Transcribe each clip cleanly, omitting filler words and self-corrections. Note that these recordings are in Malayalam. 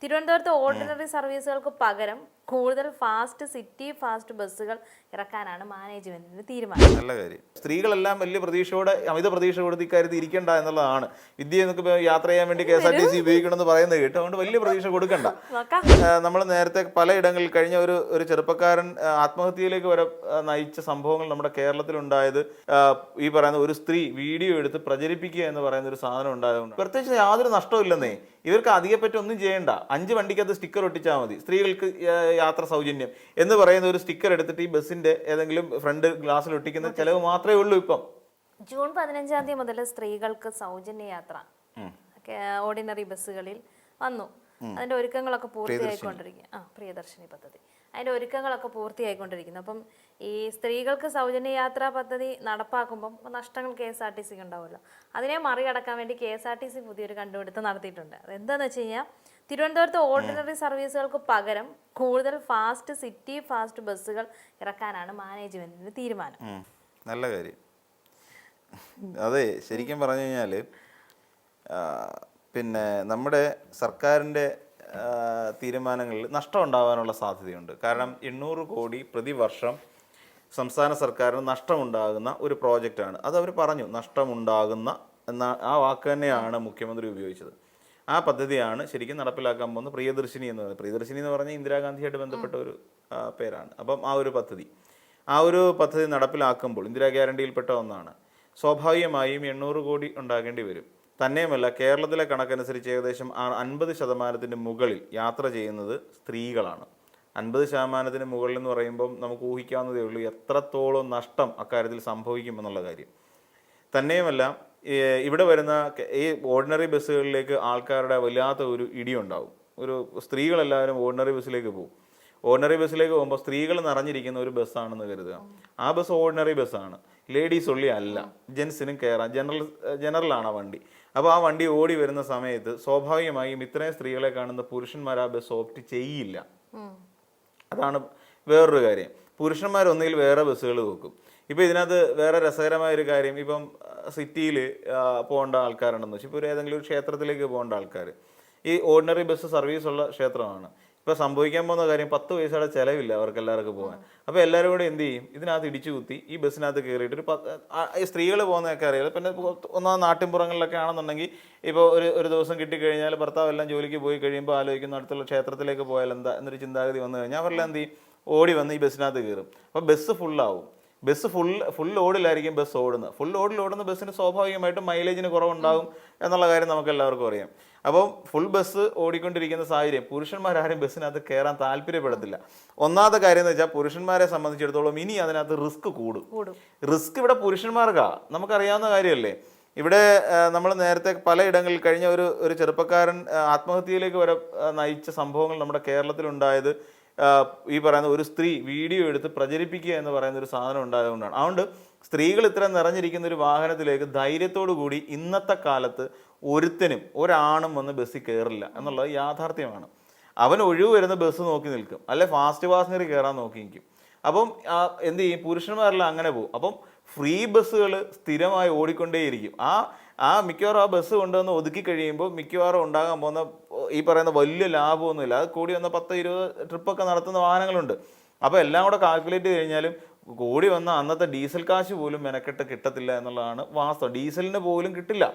തിരുവനന്തപുരത്ത് ഓർഡിനറി സർവീസുകൾക്ക് പകരം കൂടുതൽ ഫാസ്റ്റ് സിറ്റി ഫാസ്റ്റ് ബസ്സുകൾ ഇറക്കാനാണ് മാനേജ്മെന്റിന്റെ തീരുമാനം. നല്ല കാര്യം. സ്ത്രീകളെല്ലാം വലിയ പ്രതീക്ഷയോടെ അമിത പ്രതീക്ഷ കൊടുത്ത് ഇക്കാര്യത്തിൽ ഇരിക്കേണ്ട എന്നുള്ളതാണ്. വിദ്യ എന്നൊക്കെ യാത്ര ചെയ്യാൻ വേണ്ടി KSRTC ഉപയോഗിക്കണമെന്ന് പറയുന്നത് കേട്ടോ. അതുകൊണ്ട് വലിയ പ്രതീക്ഷ കൊടുക്കണ്ട. നമ്മൾ നേരത്തെ പലയിടങ്ങളിൽ കഴിഞ്ഞ ഒരു ചെറുപ്പക്കാരൻ ആത്മഹത്യയിലേക്ക് വരെ നയിച്ച സംഭവങ്ങൾ നമ്മുടെ കേരളത്തിലുണ്ടായത് ഈ പറയുന്ന ഒരു സ്ത്രീ വീഡിയോ എടുത്ത് പ്രചരിപ്പിക്കുക എന്ന് പറയുന്ന ഒരു സാധനം ഉണ്ടായതുകൊണ്ട് പ്രത്യേകിച്ച് യാതൊരു നഷ്ടമില്ലെന്നേ. ഇവർക്ക് അധികപ്പറ്റി ഒന്നും ചെയ്യേണ്ട. 5 വണ്ടിക്കകത്ത് സ്റ്റിക്കർ ഒട്ടിച്ചാൽ മതി. സ്ത്രീകൾക്ക് യാത്ര സൗജന്യം എന്ന് പറയുന്ന ഒരു സ്റ്റിക്കർ എടുത്തിട്ട് ഈ ബസ്സിന്റെ ഏതെങ്കിലും ഫ്രണ്ട് ഗ്ലാസ്സിൽ ഒട്ടിക്കുന്ന ചെലവ് മാത്രമേ ഉള്ളൂ. ഇപ്പം ജൂൺ 15-ാം തീയതി മുതൽ സ്ത്രീകൾക്ക് സൗജന്യ യാത്ര ഓർഡിനറി ബസ്സുകളിൽ വന്നു. അതിന്റെ ഒരുക്കങ്ങളൊക്കെ പൂർത്തിയായിക്കൊണ്ടിരിക്കും. പ്രിയദർശിനി പദ്ധതി അതിന്റെ ഒരുക്കങ്ങളൊക്കെ പൂർത്തിയായിക്കൊണ്ടിരിക്കുന്നു. അപ്പം ഈ സ്ത്രീകൾക്ക് സൗജന്യ യാത്രാ പദ്ധതി നടപ്പാക്കുമ്പം നഷ്ടങ്ങൾ KSRTCക്ക് ഉണ്ടാവുമല്ലോ. അതിനെ മറികടക്കാൻ വേണ്ടി KSRTC പുതിയൊരു കണ്ടുപിടുത്തം നടത്തിയിട്ടുണ്ട്. അതെന്താന്ന് വെച്ച് കഴിഞ്ഞാൽ തിരുവനന്തപുരത്ത് ഓർഡിനറി സർവീസുകൾക്ക് പകരം കൂടുതൽ ഫാസ്റ്റ് സിറ്റി ഫാസ്റ്റ് ബസ്സുകൾ ഇറക്കാനാണ് മാനേജ്മെന്റിന്റെ തീരുമാനം. നല്ല കാര്യം. അതെ, ശരിക്കും പറഞ്ഞു കഴിഞ്ഞാൽ പിന്നെ നമ്മുടെ സർക്കാരിൻ്റെ തീരുമാനങ്ങളിൽ നഷ്ടം ഉണ്ടാകാനുള്ള സാധ്യതയുണ്ട്. കാരണം 800 കോടി പ്രതിവർഷം സംസ്ഥാന സർക്കാരിന് നഷ്ടമുണ്ടാകുന്ന ഒരു പ്രോജക്റ്റാണ്. അത് അവർ പറഞ്ഞു, നഷ്ടമുണ്ടാകുന്ന എന്ന ആ വാക്ക് തന്നെയാണ് മുഖ്യമന്ത്രി ഉപയോഗിച്ചത്. ആ പദ്ധതിയാണ് ശരിക്കും നടപ്പിലാക്കാൻ പോകുന്ന പ്രിയദർശിനി എന്ന് പറയുന്നത്. പ്രിയദർശിനി എന്ന് പറഞ്ഞാൽ ഇന്ദിരാഗാന്ധിയായിട്ട് ബന്ധപ്പെട്ട ഒരു പേരാണ്. അപ്പം ആ ഒരു പദ്ധതി നടപ്പിലാക്കുമ്പോൾ ഇന്ദിരാ ഗ്യാരണ്ടിയിൽപ്പെട്ട ഒന്നാണ്. സ്വാഭാവികമായും 800 കോടി ഉണ്ടാകേണ്ടി വരും. തന്നെയുമല്ല, കേരളത്തിലെ കണക്കനുസരിച്ച് ഏകദേശം 50% മുകളിൽ യാത്ര ചെയ്യുന്നത് സ്ത്രീകളാണ്. 50% മുകളിൽ എന്ന് പറയുമ്പം നമുക്ക് ഊഹിക്കാവുന്നതേ ഉള്ളൂ എത്രത്തോളം നഷ്ടം അക്കാര്യത്തിൽ സംഭവിക്കുമെന്നുള്ള കാര്യം. തന്നെയുമല്ല, ഇവിടെ വരുന്ന ഈ ഓർഡിനറി ബസ്സുകളിലേക്ക് ആൾക്കാരുടെ വല്ലാത്ത ഒരു ഇടിയുണ്ടാവും. സ്ത്രീകളെല്ലാവരും ഓർഡിനറി ബസ്സിലേക്ക് പോകും. ഓർഡിനറി ബസ്സിലേക്ക് പോകുമ്പോൾ സ്ത്രീകൾ നിറഞ്ഞിരിക്കുന്ന ഒരു ബസ്സാണെന്ന് കരുതുക. ആ ബസ് ഓർഡിനറി ബസ്സാണ്, ലേഡീസ് ഒള്ളി അല്ല, ജെൻസിനും കയറാം, ജനറലാണ് ആ വണ്ടി. അപ്പോൾ ആ വണ്ടി ഓടി വരുന്ന സമയത്ത് സ്വാഭാവികമായും ഇത്രയും സ്ത്രീകളെ കാണുന്ന പുരുഷന്മാർ ആ ബസ് ഓപ്റ്റ് ചെയ്യില്ല. അതാണ് വേറൊരു കാര്യം. പുരുഷന്മാരൊന്നുകിൽ വേറെ ബസ്സുകൾ നോക്കും. ഇപ്പോൾ ഇതിനകത്ത് വേറെ രസകരമായൊരു കാര്യം, ഇപ്പം സിറ്റിയിൽ പോകേണ്ട ആൾക്കാരുണ്ടെന്ന് വെച്ചാൽ ഇപ്പോൾ ഏതെങ്കിലും ഒരു ക്ഷേത്രത്തിലേക്ക് പോകേണ്ട ആൾക്കാർ, ഈ ഓർഡിനറി ബസ് സർവീസുള്ള ക്ഷേത്രമാണ്. ഇപ്പോൾ സംഭവിക്കാൻ പോകുന്ന കാര്യം 10 പൈസയുടെ ചിലവില്ല അവർക്ക് എല്ലാവർക്കും പോകാൻ. അപ്പോൾ എല്ലാവരും കൂടെ എന്ത് ചെയ്യും, ഇതിനകത്ത് ഇടിച്ചു കുത്തി ഈ ബസ്സിനകത്ത് കയറിയിട്ട് ഈ സ്ത്രീകൾ പോകുന്നതൊക്കെ അറിയാം. പിന്നെ ഒന്നാമത് നാട്ടിൻപുറങ്ങളിലൊക്കെ ആണെന്നുണ്ടെങ്കിൽ ഇപ്പോൾ ഒരു ദിവസം കിട്ടിക്കഴിഞ്ഞാൽ ഭർത്താവ് എല്ലാം ജോലിക്ക് പോയി കഴിയുമ്പോൾ ആലോചിക്കുന്ന അടുത്തുള്ള ക്ഷേത്രത്തിലേക്ക് പോയാൽ എന്താ എന്നൊരു ചിന്താഗതി വന്നു കഴിഞ്ഞാൽ അവരെല്ലാം എന്ത് ചെയ്യും, ഓടി വന്ന് ഈ ബസ്സിനകത്ത് കയറും. അപ്പോൾ ബസ് ഫുള്ളാവും. ബസ് ഫുൾ ലോഡിലായിരിക്കും ബസ് ഓടുന്നത്. ഫുൾ ലോഡിലോടുന്ന ബസ്സിന് സ്വാഭാവികമായിട്ടും മൈലേജിന് കുറവുണ്ടാകും എന്നുള്ള കാര്യം നമുക്ക് എല്ലാവർക്കും അറിയാം. അപ്പം ഫുൾ ബസ് ഓടിക്കൊണ്ടിരിക്കുന്ന സാഹചര്യം പുരുഷന്മാരാരും ബസ്സിനകത്ത് കയറാൻ താല്പര്യപ്പെടത്തില്ല. ഒന്നാമത്തെ കാര്യം എന്ന് വെച്ചാൽ പുരുഷന്മാരെ സംബന്ധിച്ചിടത്തോളം ഇനി അതിനകത്ത് റിസ്ക് കൂടും. റിസ്ക് ഇവിടെ പുരുഷന്മാർക്കാണ്, നമുക്കറിയാവുന്ന കാര്യമല്ലേ. ഇവിടെ നമ്മൾ നേരത്തെ പലയിടങ്ങളിൽ കഴിഞ്ഞ ഒരു ചെറുപ്പക്കാരൻ ആത്മഹത്യയിലേക്ക് വരെ നയിച്ച സംഭവങ്ങൾ നമ്മുടെ കേരളത്തിലുണ്ടായത് ഈ പറയുന്ന ഒരു സ്ത്രീ വീഡിയോ എടുത്ത് പ്രചരിപ്പിക്കുക എന്ന് പറയുന്ന ഒരു സാധനം ഉണ്ടായതുകൊണ്ടാണ്. അതുകൊണ്ട് സ്ത്രീകൾ ഇത്ര നിറഞ്ഞിരിക്കുന്ന ഒരു വാഹനത്തിലേക്ക് ധൈര്യത്തോടു കൂടി ഇന്നത്തെ കാലത്ത് ഒരുത്തനും ഒരാണും വന്ന് ബസ്സിൽ കയറില്ല എന്നുള്ളത് യാഥാർത്ഥ്യമാണ്. അവൻ ഒഴിവ് വരുന്ന ബസ് നോക്കി നിൽക്കും, അല്ലെ ഫാസ്റ്റ് പാസഞ്ചറിൽ കയറാൻ നോക്കി നിൽക്കും. അപ്പം എന്ത് ചെയ്യും, പുരുഷന്മാരെല്ലാം അങ്ങനെ പോകും. അപ്പം ഫ്രീ ബസ്സുകൾ സ്ഥിരമായി ഓടിക്കൊണ്ടേയിരിക്കും. മിക്കവാറും ആ ബസ് കൊണ്ടുവന്ന് ഒതുക്കി കഴിയുമ്പോൾ മിക്കവാറും ഉണ്ടാകാൻ പോകുന്ന ഈ പറയുന്ന വലിയ ലാഭമൊന്നുമില്ല. അത് കൂടി വന്ന 10-20 ട്രിപ്പൊക്കെ നടത്തുന്ന വാഹനങ്ങളുണ്ട്. അപ്പോൾ എല്ലാം കൂടെ കാൽക്കുലേറ്റ് ചെയ്ത് കഴിഞ്ഞാലും കൂടി വന്ന അന്നത്തെ ഡീസൽ കാശ് പോലും മെനക്കെട്ട് കിട്ടത്തില്ല എന്നുള്ളതാണ് വാസ്തവം. ഡീസലിന് പോലും കിട്ടില്ല.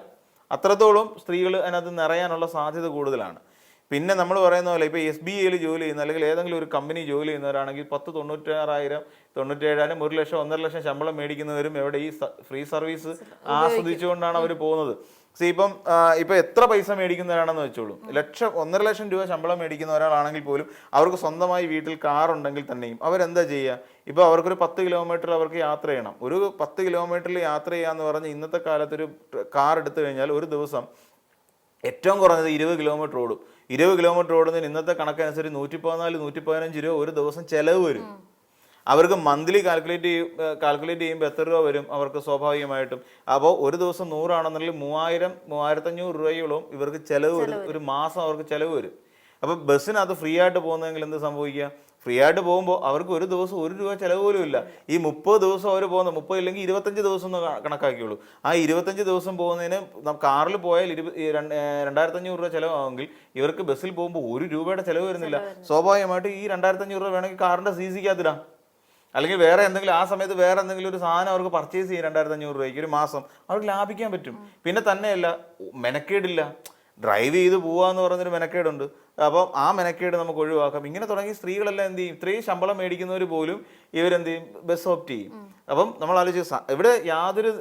അത്രത്തോളം സ്ത്രീകൾ അതിനകത്ത് നിറയാനുള്ള സാധ്യത കൂടുതലാണ്. പിന്നെ നമ്മൾ പറയുന്ന പോലെ ഇപ്പോൾ SBIയിൽ ജോലി ചെയ്യുന്ന അല്ലെങ്കിൽ ഏതെങ്കിലും ഒരു കമ്പനി ജോലി ചെയ്യുന്നവരാണെങ്കിൽ 10-96,000, 97,000, 1 ലക്ഷം, 1.5 ലക്ഷം ശമ്പളം മേടിക്കുന്നവരും എവിടെ ഈ ഫ്രീ സർവീസ് ആസ്വദിച്ചുകൊണ്ടാണ് അവർ പോകുന്നത്. ഇപ്പം എത്ര പൈസ മേടിക്കുന്നവരാണെന്ന് വെച്ചോളൂ, 1.5 ലക്ഷം രൂപ ശമ്പളം മേടിക്കുന്ന ഒരാളാണെങ്കിൽ പോലും അവർക്ക് സ്വന്തമായി വീട്ടിൽ കാർ ഉണ്ടെങ്കിൽ തന്നെയും അവരെന്താ ചെയ്യുക, ഇപ്പോൾ അവർക്കൊരു 10 കിലോമീറ്റർ അവർക്ക് യാത്ര ചെയ്യണം. ഒരു 10 കിലോമീറ്ററിൽ യാത്ര ചെയ്യാന്ന് പറഞ്ഞ് ഇന്നത്തെ കാലത്തൊരു കാർ എടുത്തു കഴിഞ്ഞാൽ ഒരു ദിവസം ഏറ്റവും കുറഞ്ഞത് 20 കിലോമീറ്റർ ഓടും. 20 കിലോമീറ്റർ ഓടുന്നതിന് ഇന്നത്തെ കണക്കനുസരിച്ച് 114-115 രൂപ ഒരു ദിവസം ചിലവ് വരും. അവർക്ക് മന്ത്ലി കാൽക്കുലേറ്റ് ചെയ്യുമ്പോൾ എത്ര രൂപ വരും അവർക്ക് സ്വാഭാവികമായിട്ടും. അപ്പോൾ ഒരു ദിവസം 100 ആണെന്നുണ്ടെങ്കിൽ 3000-3500 രൂപയോളം ഇവർക്ക് ചിലവ് വരും. ഒരു മാസം അവർക്ക് ചിലവ് വരും. അപ്പോൾ ബസ്സിനകത്ത് ഫ്രീ ആയിട്ട് പോകുന്നതെങ്കിൽ എന്ത് സംഭവിക്കുക, ഫ്രീ ആയിട്ട് പോകുമ്പോൾ അവർക്ക് ഒരു ദിവസം 1 രൂപ ചിലവ് പോലും ഇല്ല. ഈ 30 ദിവസം അവർ പോകുന്ന 30 ഇല്ലെങ്കിൽ 25 ദിവസം ഒന്ന് കണക്കാക്കിയുള്ളൂ. ആ 25 ദിവസം പോകുന്നതിന് കാറിൽ പോയാൽ 2500 രൂപ ചിലവാണെങ്കിൽ ഇവർക്ക് ബസ്സിൽ പോകുമ്പോൾ 1 രൂപയുടെ ചിലവ് വരുന്നില്ല. സ്വാഭാവികമായിട്ട് ഈ 2500 രൂപ വേണമെങ്കിൽ കാറിന്റെ CC-ക്കകത്തിടാം, അല്ലെങ്കിൽ വേറെ എന്തെങ്കിലും ആ സമയത്ത് വേറെ എന്തെങ്കിലും ഒരു സാധനം അവർക്ക് പർച്ചേസ് ചെയ്യും 2500 രൂപയ്ക്ക് ഒരു മാസം അവർക്ക് ലാഭിക്കാൻ പറ്റും. പിന്നെ തന്നെയല്ല മെനക്കേടില്ല, ഡ്രൈവ് ചെയ്ത് പോവാന്ന് പറയുന്നൊരു മെനക്കേടുണ്ട്. അപ്പം ആ മെനക്കേട് നമുക്ക് ഒഴിവാക്കാം. ഇങ്ങനെ തുടങ്ങി സ്ത്രീകളെല്ലാം എന്ത് ചെയ്യും, ഇത്രയും ശമ്പളം മേടിക്കുന്നവർ പോലും ഇവരെന്ത് ചെയ്യും, ബസ് ഓപ്റ്റ് ചെയ്യും. അപ്പം നമ്മൾ ആലോചിച്ച് ഇവിടെ യാതൊരു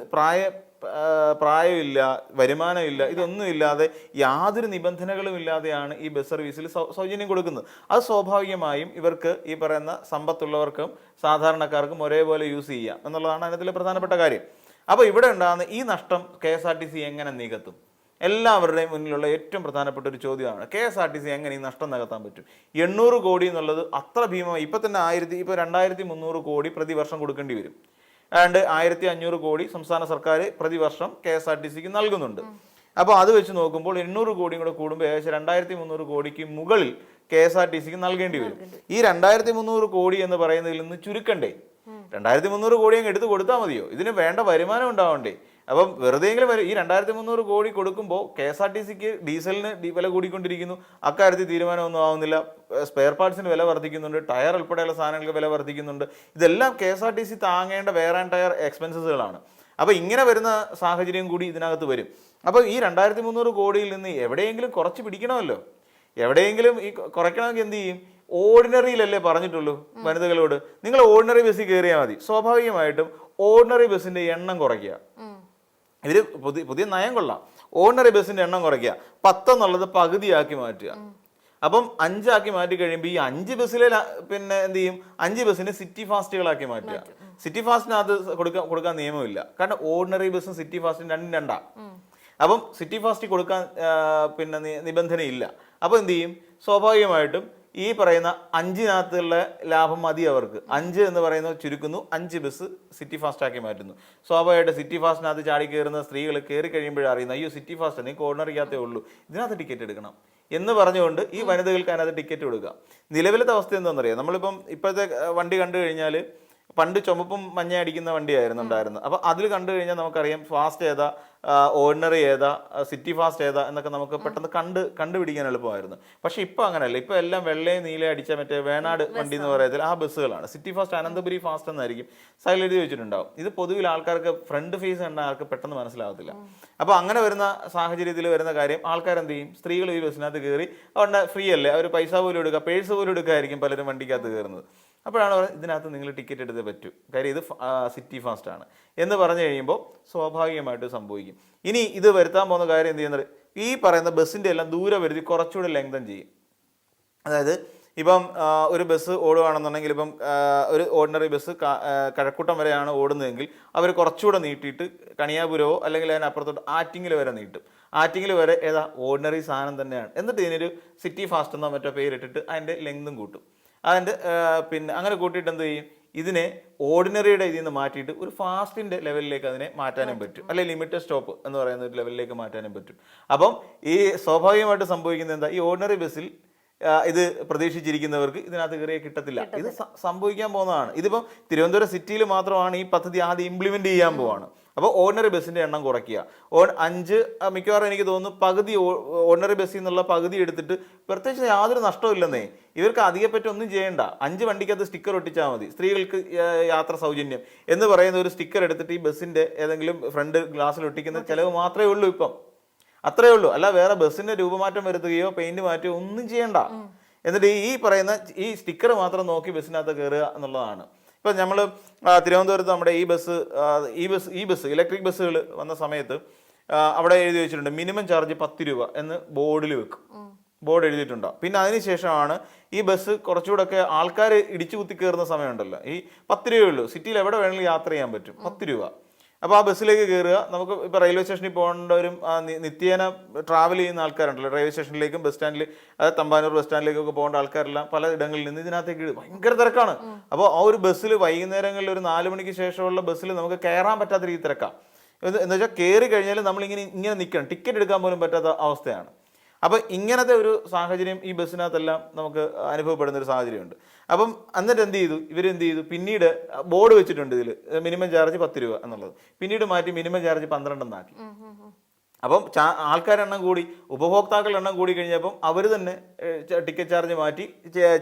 പ്രായമില്ല, വരുമാനമില്ല, ഇതൊന്നും ഇല്ലാതെ യാതൊരു നിബന്ധനകളും ഇല്ലാതെയാണ് ഈ ബസ് സർവീസിൽ സൗജന്യം കൊടുക്കുന്നത്. അത് സ്വാഭാവികമായും ഇവർക്ക് ഈ പറയുന്ന സമ്പത്തുള്ളവർക്കും സാധാരണക്കാർക്കും ഒരേപോലെ യൂസ് ചെയ്യാം എന്നുള്ളതാണ് അതിനകത്തിലെ പ്രധാനപ്പെട്ട കാര്യം. അപ്പോൾ ഇവിടെ ഉണ്ടാകുന്ന ഈ നഷ്ടം KSRTC എങ്ങനെ നികത്തും? എല്ലാവരുടെയും മുന്നിലുള്ള ഏറ്റവും പ്രധാനപ്പെട്ട ഒരു ചോദ്യമാണ് KSRTC എങ്ങനെ ഈ നഷ്ടം നികത്താൻ പറ്റും? 800 കോടി എന്നുള്ളത് അത്ര ഭീമമായി. ഇപ്പം തന്നെ 2300 കോടി പ്രതിവർഷം കൊടുക്കേണ്ടി വരും. ഏതാണ്ട് 1500 കോടി സംസ്ഥാന സർക്കാർ പ്രതിവർഷം KSRTCക്ക് നൽകുന്നുണ്ട്. അപ്പോൾ അത് വെച്ച് നോക്കുമ്പോൾ 800 കോടിയും കൂടെ കൂടുമ്പോൾ ഏകദേശം 2300 കോടിക്ക് മുകളിൽ KSRTCക്ക് നൽകേണ്ടി വരും. ഈ 2300 കോടി എന്ന് പറയുന്നതിൽ നിന്ന് ചുരുക്കണ്ടേ? 2300 കോടി അങ്ങ് എടുത്ത് കൊടുത്താൽ മതിയോ? ഇതിന് വേണ്ട വരുമാനം ഉണ്ടാവണ്ടേ? അപ്പം വെറുതെയെങ്കിലും ഈ 2300 കോടി കൊടുക്കുമ്പോൾ KSRTCക്ക് ഡീസലിന് വില കൂടിക്കൊണ്ടിരിക്കുന്നു, അക്കാര്യത്തിൽ തീരുമാനമൊന്നും ആവുന്നില്ല. സ്പെയർ പാർട്സിന് വില വർദ്ധിക്കുന്നുണ്ട്, ടയർ ഉൾപ്പെടെയുള്ള സാധനങ്ങൾക്ക് വില വർദ്ധിക്കുന്നുണ്ട്. ഇതെല്ലാം KSRTC താങ്ങേണ്ട വെയർ ആൻഡ് ടയർ എക്സ്പെൻസസുകളാണ്. അപ്പോൾ ഇങ്ങനെ വരുന്ന സാഹചര്യം കൂടി ഇതിനകത്ത് വരും. അപ്പോൾ ഈ 2300 കോടിയിൽ നിന്ന് എവിടെയെങ്കിലും കുറച്ച് പിടിക്കണമല്ലോ. എവിടെയെങ്കിലും ഈ കുറയ്ക്കണമെങ്കിൽ എന്ത് ചെയ്യും? ഓർഡിനറിയിലല്ലേ പറഞ്ഞിട്ടുള്ളൂ വനിതകളോട്, നിങ്ങൾ ഓർഡിനറി ബസ്സിൽ കയറിയാൽ മതി. സ്വാഭാവികമായിട്ടും ഓർഡിനറി ബസ്സിന്റെ എണ്ണം കുറയ്ക്കുക. ഇവര് പുതിയ നയം കൊള്ളാം. ഓർഡിനറി ബസ്സിന്റെ എണ്ണം കുറയ്ക്കുക, 10 എന്നുള്ളത് പകുതിയാക്കി മാറ്റുക. അപ്പം 5 ആക്കി മാറ്റി കഴിയുമ്പോൾ ഈ 5 ബസ്സിലെ പിന്നെ എന്ത് ചെയ്യും, 5 ബസ്സിനെ സിറ്റി ഫാസ്റ്റുകളാക്കി മാറ്റുക. സിറ്റി ഫാസ്റ്റിനകത്ത് കൊടുക്കാൻ നിയമമില്ല, കാരണം ഓർഡിനറി ബസ്സും സിറ്റി ഫാസ്റ്റും രണ്ടാ. അപ്പം സിറ്റി ഫാസ്റ്റ് കൊടുക്കാൻ പിന്നെ നിബന്ധനയില്ല. അപ്പോൾ എന്ത് ചെയ്യും, സ്വാഭാവികമായിട്ടും ഈ പറയുന്ന 5-നകത്തുള്ള ലാഭം മതി അവർക്ക്. 5 എന്ന് പറയുന്നത് ചുരുക്കുന്നു, 5 ബസ് സിറ്റി ഫാസ്റ്റ് ആക്കി മാറ്റുന്നു. സ്വാഭാവികമായിട്ട് സിറ്റി ഫാസ്റ്റിനകത്ത് ചാടി കയറുന്ന സ്ത്രീകൾ കയറി കഴിയുമ്പോഴേ അറിയുന്നത്, അയ്യോ സിറ്റി ഫാസ്റ്റ് നിങ്ങൾക്ക് ഓർഡിനറിക്കകത്തേ ഉള്ളൂ, ഇതിനകത്ത് ടിക്കറ്റ് എടുക്കണം എന്ന് പറഞ്ഞുകൊണ്ട് ഈ വനിതകൾക്ക് അതിനകത്ത് ടിക്കറ്റ് കൊടുക്കുക. നിലവിലത്തെ അവസ്ഥ എന്താണെന്നറിയാം, നമ്മളിപ്പം ഇപ്പോഴത്തെ വണ്ടി കണ്ടു കഴിഞ്ഞാൽ പണ്ട് ചുമപ്പും മഞ്ഞ അടിക്കുന്ന വണ്ടിയായിരുന്നു ഉണ്ടായിരുന്നത്. അപ്പോൾ അതിൽ കണ്ടു കഴിഞ്ഞാൽ നമുക്കറിയാം ഫാസ്റ്റ് ഏതാ, ഓർഡിനറി ഏതാ, സിറ്റി ഫാസ്റ്റ് ഏതാ എന്നൊക്കെ നമുക്ക് പെട്ടെന്ന് കണ്ടുപിടിക്കാൻ എളുപ്പമായിരുന്നു. പക്ഷെ ഇപ്പോൾ അങ്ങനെയല്ല. ഇപ്പോൾ എല്ലാം വെള്ളയും നീലയും അടിച്ച മറ്റേ വേണാട് വണ്ടി എന്ന് പറയുന്നത് ആ ബസ്സുകളാണ്. സിറ്റി ഫാസ്റ്റ്, അനന്തപുരി ഫാസ്റ്റ് എന്നായിരിക്കും സൈഡിൽ എഴുതി വെച്ചിട്ടുണ്ടാവും. ഇത് പൊതുവിൽ ആൾക്കാർക്ക് ഫ്രണ്ട് ഫേസ് കണ്ട ആൾക്ക് പെട്ടെന്ന് മനസ്സിലാവത്തില്ല. അപ്പോൾ അങ്ങനെ വരുന്ന സാഹചര്യത്തിൽ വരുന്ന കാര്യം, ആൾക്കാരെന്ത് ചെയ്യും, സ്ത്രീകൾ ഈ ബസ്സിനകത്ത് കയറി അവിടെ ഫ്രീ അല്ലേ, അവർ പൈസ പോലും എടുക്കുക, പേഴ്സ് പോലും എടുക്കായിരിക്കും പലരും വണ്ടിക്കകത്ത് കയറുന്നത്. അപ്പോഴാണ് പറയുന്നത് ഇതിനകത്ത് നിങ്ങൾ ടിക്കറ്റ് എടുത്തേ പറ്റൂ, കാര്യം ഇത് സിറ്റി ഫാസ്റ്റ് ആണ് എന്ന് പറഞ്ഞു കഴിയുമ്പോൾ സ്വാഭാവികമായിട്ട് സംഭവിക്കും. ഇനി ഇത് വരുത്താൻ പോകുന്ന കാര്യം എന്ത് ചെയ്യുന്നത്, ഈ പറയുന്ന ബസ്സിൻ്റെ എല്ലാം ദൂരപരിധി കുറച്ചുകൂടി ലെങ്തൻ ചെയ്യും. അതായത് ഇപ്പം ഒരു ബസ് ഓടുകയാണെന്നുണ്ടെങ്കിൽ, ഇപ്പം ഒരു ഓർഡിനറി ബസ് കഴക്കൂട്ടം വരെയാണ് ഓടുന്നതെങ്കിൽ അവർ കുറച്ചുകൂടെ നീട്ടിയിട്ട് കണിയാപുരമോ അല്ലെങ്കിൽ അതിനപ്പുറത്തോട്ട് ആറ്റിങ്ങിൽ വരെ നീട്ടും. ആറ്റിങ്ങിൽ വരെ ഏതാ ഓർഡിനറി സാധനം തന്നെയാണ്. എന്നിട്ട് ഇതിനൊരു സിറ്റി ഫാസ്റ്റ് എന്നോ മറ്റോ പേരിട്ടിട്ട് അതിൻ്റെ ലെങ്തും കൂട്ടും. അതിൻ്റെ പിന്നെ അങ്ങനെ കൂട്ടിയിട്ട് എന്ത് ചെയ്യും, ഇതിനെ ഓർഡിനറിയുടെ ഇതിൽ നിന്ന് മാറ്റിയിട്ട് ഒരു ഫാസ്റ്റിൻ്റെ ലെവലിലേക്ക് അതിനെ മാറ്റാനും പറ്റും, അല്ലെങ്കിൽ ലിമിറ്റഡ് സ്റ്റോപ്പ് എന്ന് പറയുന്ന ഒരു ലെവലിലേക്ക് മാറ്റാനും പറ്റും. അപ്പം ഈ സ്വാഭാവികമായിട്ട് സംഭവിക്കുന്നത് എന്താ, ഈ ഓർഡിനറി ബസ്സിൽ ഇത് പ്രതീക്ഷിച്ചിരിക്കുന്നവർക്ക് ഇതിനകത്ത് കയറിയ കിട്ടത്തില്ല. ഇത് സംഭവിക്കാൻ പോകുന്നതാണ്. ഇതിപ്പം തിരുവനന്തപുരം സിറ്റിയിൽ മാത്രമാണ് ഈ പദ്ധതി ആദ്യം ഇംപ്ലിമെന്റ് ചെയ്യാൻ പോവാണ്. അപ്പോൾ ഓർഡിനറി ബസ്സിന്റെ എണ്ണം കുറയ്ക്കുക. 5 മിക്കവാറും എനിക്ക് തോന്നുന്നു പകുതി ഓർഡിനറി ബസ്സിൽ നിന്നുള്ള പകുതി എടുത്തിട്ട്, പ്രത്യേകിച്ച് യാതൊരു നഷ്ടമില്ലെന്നേ, ഇവർക്ക് അധികപ്പറ്റി ഒന്നും ചെയ്യേണ്ട. 5 വണ്ടിക്കകത്ത് സ്റ്റിക്കർ ഒട്ടിച്ചാൽ മതി, സ്ത്രീകൾക്ക് യാത്ര സൗജന്യം എന്ന് പറയുന്ന ഒരു സ്റ്റിക്കർ എടുത്തിട്ട് ഈ ബസ്സിന്റെ ഏതെങ്കിലും ഫ്രണ്ട് ഗ്ലാസ്സിൽ ഒട്ടിക്കുന്ന ചിലവ് മാത്രമേ ഉള്ളൂ. ഇപ്പം അത്രേ ഉള്ളൂ. അല്ല വേറെ ബസ്സിന്റെ രൂപമാറ്റം വരുത്തുകയോ പെയിന്റ് മാറ്റുകയോ ഒന്നും ചെയ്യണ്ട. എന്നിട്ട് ഈ പറയുന്ന ഈ സ്റ്റിക്കർ മാത്രം നോക്കി ബസ്സിനകത്ത് കയറുക എന്നുള്ളതാണ്. ഇപ്പം നമ്മൾ തിരുവനന്തപുരത്ത് നമ്മുടെ ഈ ബസ് ഇലക്ട്രിക് ബസ്സുകൾ വന്ന സമയത്ത് അവിടെ എഴുതി വെച്ചിട്ടുണ്ട് മിനിമം ചാർജ് 10 രൂപ എന്ന് ബോർഡിൽ വെക്കും, ബോർഡ് എഴുതിയിട്ടുണ്ടാവും. പിന്നെ അതിനുശേഷമാണ് ഈ ബസ് കുറച്ചുകൂടെ ഒക്കെ ആൾക്കാർ ഇടിച്ചു കുത്തി കയറുന്ന സമയമുണ്ടല്ലോ, ഈ 10 രൂപയുള്ളൂ, സിറ്റിയിൽ എവിടെ വേണമെങ്കിലും യാത്ര ചെയ്യാൻ പറ്റും, 10 രൂപ. അപ്പോൾ ആ ബസ്സിലേക്ക് കയറുക. നമുക്ക് ഇപ്പോൾ റെയിൽവേ സ്റ്റേഷനിൽ പോകേണ്ടവരും നിത്യേന ട്രാവൽ ചെയ്യുന്ന ആൾക്കാരുണ്ടല്ലോ, റെയിൽവേ സ്റ്റേഷനിലേക്കും ബസ് സ്റ്റാൻഡിൽ, അതായത് തമ്പാനൂർ ബസ് സ്റ്റാൻഡിലേക്കൊക്കെ പോകേണ്ട ആൾക്കാരെല്ലാം പല ഇടങ്ങളിൽ നിന്ന് ഇതിനകത്തേക്ക് ഭയങ്കര തിരക്കാണ്. അപ്പോൾ ആ ഒരു ബസ്സിൽ വൈകുന്നേരങ്ങളിൽ ഒരു 4 മണിക്ക് ശേഷമുള്ള ബസ്സിൽ നമുക്ക് കയറാൻ പറ്റാത്ത രീതി തിരക്കാം. എന്ന് വെച്ചാൽ കയറി കഴിഞ്ഞാൽ നമ്മളിങ്ങനെ നിൽക്കണം, ടിക്കറ്റ് എടുക്കാൻ പോലും പറ്റാത്ത അവസ്ഥയാണ്. അപ്പം ഇങ്ങനത്തെ ഒരു സാഹചര്യം ഈ ബസ്സിനകത്തെല്ലാം നമുക്ക് അനുഭവപ്പെടുന്ന ഒരു സാഹചര്യമുണ്ട്. അപ്പം എന്നിട്ട് എന്ത് ചെയ്തു, ഇവരെന്ത് ചെയ്തു, പിന്നീട് ബോർഡ് വെച്ചിട്ടുണ്ട് ഇതിൽ മിനിമം ചാർജ് 10 രൂപ എന്നുള്ളത്, പിന്നീട് മാറ്റി മിനിമം ചാർജ് 12 എന്നാക്കി. അപ്പം ആൾക്കാരുടെ എണ്ണം കൂടി, ഉപഭോക്താക്കളുടെ എണ്ണം കൂടി കഴിഞ്ഞപ്പം അവർ തന്നെ ടിക്കറ്റ് ചാർജ് മാറ്റി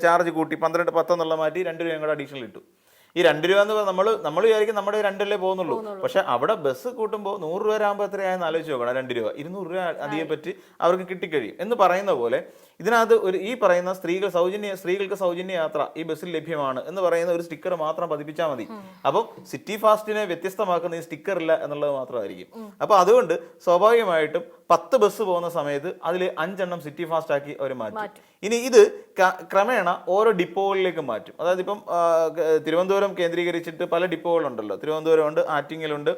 ചാർജ് കൂട്ടി 10 എന്നുള്ള മാറ്റി 2 രൂപയും കൂടെ അഡീഷണൽ ഇട്ടു. ഈ 2 രൂപ എന്ന് പറഞ്ഞാൽ നമ്മൾ വിചാരിക്കും നമ്മുടെ 2 പോകുന്നുള്ളൂ, പക്ഷെ അവിടെ ബസ് കൂട്ടുമ്പോൾ 100 രൂപ ആകുമ്പോൾ എത്രയായെന്ന് ആലോചിച്ച് നോക്കണം. 2 രൂപ 200 രൂപ അധികം പറ്റി അവർക്ക് കിട്ടിക്കഴിയും എന്ന് പറയുന്ന പോലെ ഇതിനകത്ത് ഒരു ഈ പറയുന്ന സ്ത്രീകൾക്ക് സൗജന്യ യാത്ര ഈ ബസ്സിൽ ലഭ്യമാണ് എന്ന് പറയുന്ന ഒരു സ്റ്റിക്കർ മാത്രം പതിപ്പിച്ചാൽ മതി. അപ്പം സിറ്റി ഫാസ്റ്റിനെ വ്യത്യസ്തമാക്കുന്ന ഈ സ്റ്റിക്കർ ഇല്ല എന്നുള്ളത് മാത്രമായിരിക്കും. അപ്പൊ അതുകൊണ്ട് സ്വാഭാവികമായിട്ടും 10 ബസ് പോകുന്ന സമയത്ത് അതിൽ 5 എണ്ണം സിറ്റി ഫാസ്റ്റ് ആക്കി അവർ മാറ്റും. ഇനി ഇത് ക്രമേണ ഓരോ ഡിപ്പോകളിലേക്ക് മാറ്റും. അതായത് ഇപ്പം തിരുവനന്തപുരം കേന്ദ്രീകരിച്ചിട്ട് പല ഡിപ്പോകളുണ്ടല്ലോ, തിരുവനന്തപുരം ഉണ്ട്, ആറ്റിങ്ങലുണ്ട്,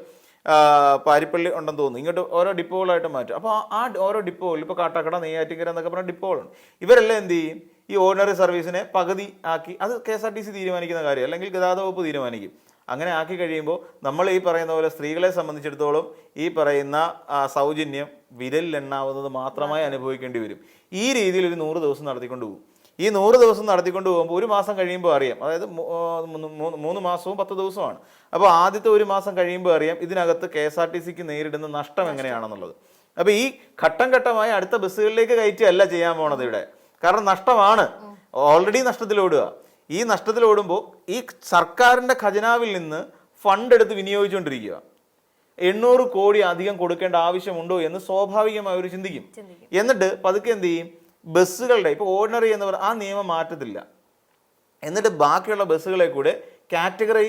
പാരിപ്പള്ളി ഉണ്ടെന്ന് തോന്നുന്നു. ഇങ്ങോട്ട് ഓരോ ഡിപ്പോകളായിട്ട് മാറ്റും. അപ്പോൾ ആ ഓരോ ഡിപ്പോകളിൽ ഇപ്പോൾ കാട്ടാക്കട, നെയ്യാറ്റിൻകര എന്നൊക്കെ പറഞ്ഞ ഡിപ്പോകളുണ്ട്. ഇവരെല്ലാം എന്ത് ചെയ്യും, ഈ ഓർഡിനറി സർവീസിനെ പകുതി ആക്കി, അത് KSRTC തീരുമാനിക്കുന്ന കാര്യം, അല്ലെങ്കിൽ ഗതാഗത വകുപ്പ് തീരുമാനിക്കും. അങ്ങനെ ആക്കി കഴിയുമ്പോൾ നമ്മൾ ഈ പറയുന്ന പോലെ സ്ത്രീകളെ സംബന്ധിച്ചിടത്തോളം ഈ പറയുന്ന സൗജന്യം വിരലിലെണ്ണാവുന്നത് മാത്രമായി അനുഭവിക്കേണ്ടി വരും. ഈ രീതിയിൽ ഒരു 100 ദിവസം നടത്തിക്കൊണ്ട് പോകും. ഈ 100 ദിവസം നടത്തിക്കൊണ്ട് പോകുമ്പോൾ 1 മാസം കഴിയുമ്പോൾ അറിയാം, അതായത് 3 മാസവും 10 ദിവസമാണ്. അപ്പോൾ ആദ്യത്തെ 1 മാസം കഴിയുമ്പോൾ അറിയാം ഇതിനകത്ത് KSRTCക്ക് നേരിടുന്ന നഷ്ടം എങ്ങനെയാണെന്നുള്ളത്. അപ്പോൾ ഈ ഘട്ടം ഘട്ടമായി അടുത്ത ബസ്സുകളിലേക്ക് കയറ്റിയല്ല ചെയ്യാൻ പോണത് ഇവിടെ, കാരണം നഷ്ടമാണ്, ഓൾറെഡി നഷ്ടത്തിലോടുക. ഈ നഷ്ടത്തിലോടുമ്പോൾ ഈ സർക്കാരിൻ്റെ ഖജനാവിൽ നിന്ന് ഫണ്ട് എടുത്ത് വിനിയോഗിച്ചുകൊണ്ടിരിക്കുക. 800 കോടി അധികം കൊടുക്കേണ്ട ആവശ്യമുണ്ടോ എന്ന് സ്വാഭാവികമായി അവർ ചിന്തിക്കും. എന്നിട്ട് പതുക്കെ എന്ത് ചെയ്യും, ബസ്സുകളുടെ ഇപ്പോൾ ഓർഡിനറി എന്ന് പറഞ്ഞാൽ ആ നിയമം മാറ്റത്തില്ല. എന്നിട്ട് ബാക്കിയുള്ള ബസ്സുകളെ കൂടെ കാറ്റഗറി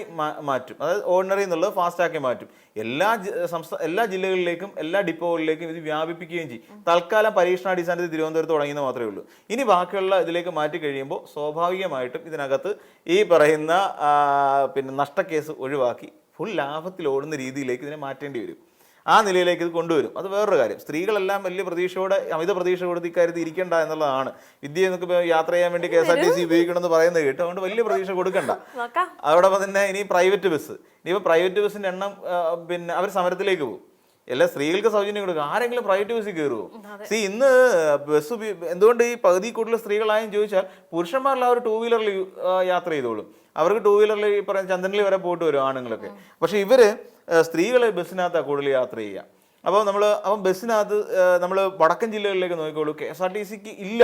മാറ്റും. അതായത് ഓർഡിനറി എന്നുള്ളത് ഫാസ്റ്റാക്കി മാറ്റും. എല്ലാ ജില്ലകളിലേക്കും എല്ലാ ഡിപ്പോകളിലേക്കും ഇത് വ്യാപിപ്പിക്കുകയും ചെയ്യും. തൽക്കാലം പരീക്ഷണാടിസ്ഥാനത്തിൽ തിരുവനന്തപുരത്ത് തുടങ്ങിയെന്ന് മാത്രമേ ഉള്ളൂ. ഇനി ബാക്കിയുള്ള ഇതിലേക്ക് മാറ്റി കഴിയുമ്പോൾ സ്വാഭാവികമായിട്ടും ഇതിനകത്ത് ഈ പറയുന്ന നഷ്ടക്കേസ് ഒഴിവാക്കി ഫുൾ ലാഭത്തിൽ ഓടുന്ന രീതിയിലേക്ക് ഇതിനെ മാറ്റേണ്ടി വരും. ആ നിലയിലേക്ക് ഇത് കൊണ്ടുവരും. അത് വേറൊരു കാര്യം. സ്ത്രീകളെല്ലാം വലിയ പ്രതീക്ഷയോടെ, അമിത പ്രതീക്ഷ കൊടുത്ത് ഇക്കാര്യത്തിൽ ഇരിക്കേണ്ട എന്നുള്ളതാണ്. വിദ്യ എന്നൊക്കെ യാത്ര ചെയ്യാൻ വേണ്ടി KSRTC ഉപയോഗിക്കണം എന്ന് പറയുന്നത് കേട്ടോ, അതുകൊണ്ട് വലിയ പ്രതീക്ഷ കൊടുക്കണ്ട. അതോടൊപ്പം തന്നെ ഇനി പ്രൈവറ്റ് ബസ്, ഇനിയിപ്പോൾ പ്രൈവറ്റ് ബസ്സിൻ്റെ എണ്ണം അവർ സമരത്തിലേക്ക് പോകും. എല്ലാ സ്ത്രീകൾക്ക് സൗജന്യം കൊടുക്കുക, ആരെങ്കിലും പ്രൈവറ്റ് ബസ്സിൽ കയറുമോ? ഇന്ന് ബസ് എന്തുകൊണ്ട് ഈ പകുതി കൂടുതൽ സ്ത്രീകളായും ചോദിച്ചാൽ, പുരുഷന്മാരെല്ലാം അവർ 2 വീലറിൽ യാത്ര ചെയ്തോളും. അവർക്ക് 2 വീലറിൽ ഈ പറയുന്ന ചന്ദ്രനിൽ വരെ പോയിട്ട് വരും ആണുങ്ങളൊക്കെ. പക്ഷെ ഇവര് സ്ത്രീകളെ ബസ്സിനകത്താണ് കൂടുതൽ യാത്ര ചെയ്യുക. അപ്പം ബസ്സിനകത്ത് നമ്മൾ വടക്കൻ ജില്ലകളിലേക്ക് നോക്കിക്കോളൂ, KSRTCക്ക് ഇല്ല.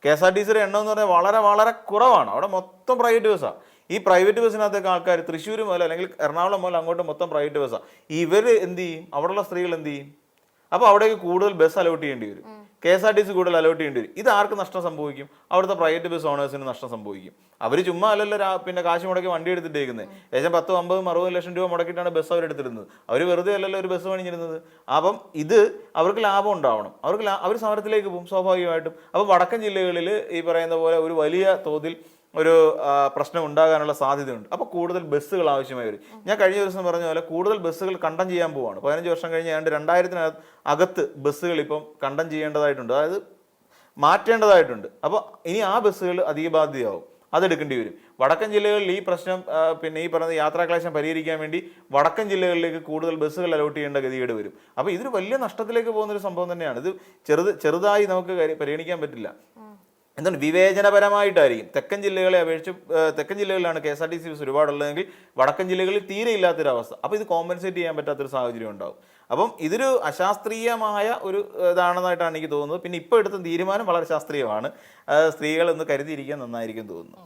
KSRTCയുടെ എണ്ണം എന്ന് പറഞ്ഞാൽ വളരെ വളരെ കുറവാണ്. അവിടെ മൊത്തം പ്രൈവറ്റ് ബസ്സാണ്. ഈ പ്രൈവറ്റ് ബസ്സിനകത്തൊക്കെ ആൾക്കാർ തൃശ്ശൂർ മുതൽ അല്ലെങ്കിൽ എറണാകുളം മുതൽ അങ്ങോട്ട് മൊത്തം പ്രൈവറ്റ് ബസ്സാണ്. ഇവർ എന്ത് ചെയ്യും, അവിടെയുള്ള സ്ത്രീകൾ എന്ത് ചെയ്യും? അപ്പോൾ അവിടേക്ക് കൂടുതൽ ബസ് അലോട്ട് ചെയ്യേണ്ടി വരും, KSRTC കൂടുതൽ അലോട്ട് ചെയ്യേണ്ടി വരും. ഇത് ആർക്ക് നഷ്ടം സംഭവിക്കും? അവിടുത്തെ പ്രൈവറ്റ് ബസ് ഓണേഴ്സിന് നഷ്ടം സംഭവിക്കും. അവർ ചുമ്മാ അല്ലല്ലോ കാശ് മുടക്കി വണ്ടി എടുത്തിട്ടേക്കുന്നത്. ഏകദേശം 10, 50, 60 ലക്ഷം രൂപ മുടക്കിയിട്ടാണ് ബസ് അവരെടുത്തിരുന്നത്. അവർ വെറുതെ അല്ലല്ലോ ഒരു ബസ് പണിഞ്ഞിരുന്നത്. അപ്പം ഇത് അവർക്ക് ലാഭം ഉണ്ടാവണം. അവർ സമരത്തിലേക്ക് പോകും സ്വാഭാവികമായിട്ടും. അപ്പോൾ വടക്കൻ ജില്ലകളിൽ ഈ പറയുന്ന പോലെ ഒരു വലിയ തോതിൽ ഒരു പ്രശ്നം ഉണ്ടാകാനുള്ള സാധ്യതയുണ്ട്. അപ്പോൾ കൂടുതൽ ബസ്സുകൾ ആവശ്യമായി വരും. ഞാൻ കഴിഞ്ഞ ദിവസം പറഞ്ഞ പോലെ കൂടുതൽ ബസ്സുകൾ കണ്ടം ചെയ്യാൻ പോവാണ്. 15 വർഷം കഴിഞ്ഞ് 2000-ന് ബസ്സുകൾ ഇപ്പം കണ്ടം ചെയ്യേണ്ടതായിട്ടുണ്ട്, അതായത് മാറ്റേണ്ടതായിട്ടുണ്ട്. അപ്പോൾ ഇനി ആ ബസ്സുകൾ അധിക ബാധ്യതയാവും, അതെടുക്കേണ്ടി വരും. വടക്കൻ ജില്ലകളിൽ ഈ പ്രശ്നം ഈ പറയുന്ന യാത്രാക്ലേശം പരിഹരിക്കാൻ വേണ്ടി വടക്കൻ ജില്ലകളിലേക്ക് കൂടുതൽ ബസ്സുകൾ അലോട്ട് ചെയ്യേണ്ട ഗതികേട് വരും. അപ്പോൾ ഇതൊരു വലിയ നഷ്ടത്തിലേക്ക് പോകുന്നൊരു സംഭവം തന്നെയാണ്. ഇത് ചെറുതായി നമുക്ക് പരിഗണിക്കാൻ പറ്റില്ല. എന്താണ്, വിവേചനപരമായിട്ടായിരിക്കും. തെക്കൻ ജില്ലകളിലാണ് KSRTC ബസ് ഒരുപാടുള്ളതെങ്കിൽ വടക്കൻ ജില്ലകളിൽ തീരെ ഇല്ലാത്തൊരവസ്ഥ. അപ്പോൾ ഇത് കോമ്പൻസേറ്റ് ചെയ്യാൻ പറ്റാത്തൊരു സാഹചര്യം ഉണ്ടാവും. അപ്പം ഇതൊരു അശാസ്ത്രീയമായ ഒരു ഇതാണെന്നായിട്ടാണ് എനിക്ക് തോന്നുന്നത്. പിന്നെ ഇപ്പോൾ എടുത്ത തീരുമാനം വളരെ ശാസ്ത്രീയമാണ്. സ്ത്രീകൾ ഒന്ന് കരുതിയിരിക്കാൻ നന്നായിരിക്കും തോന്നുന്നു.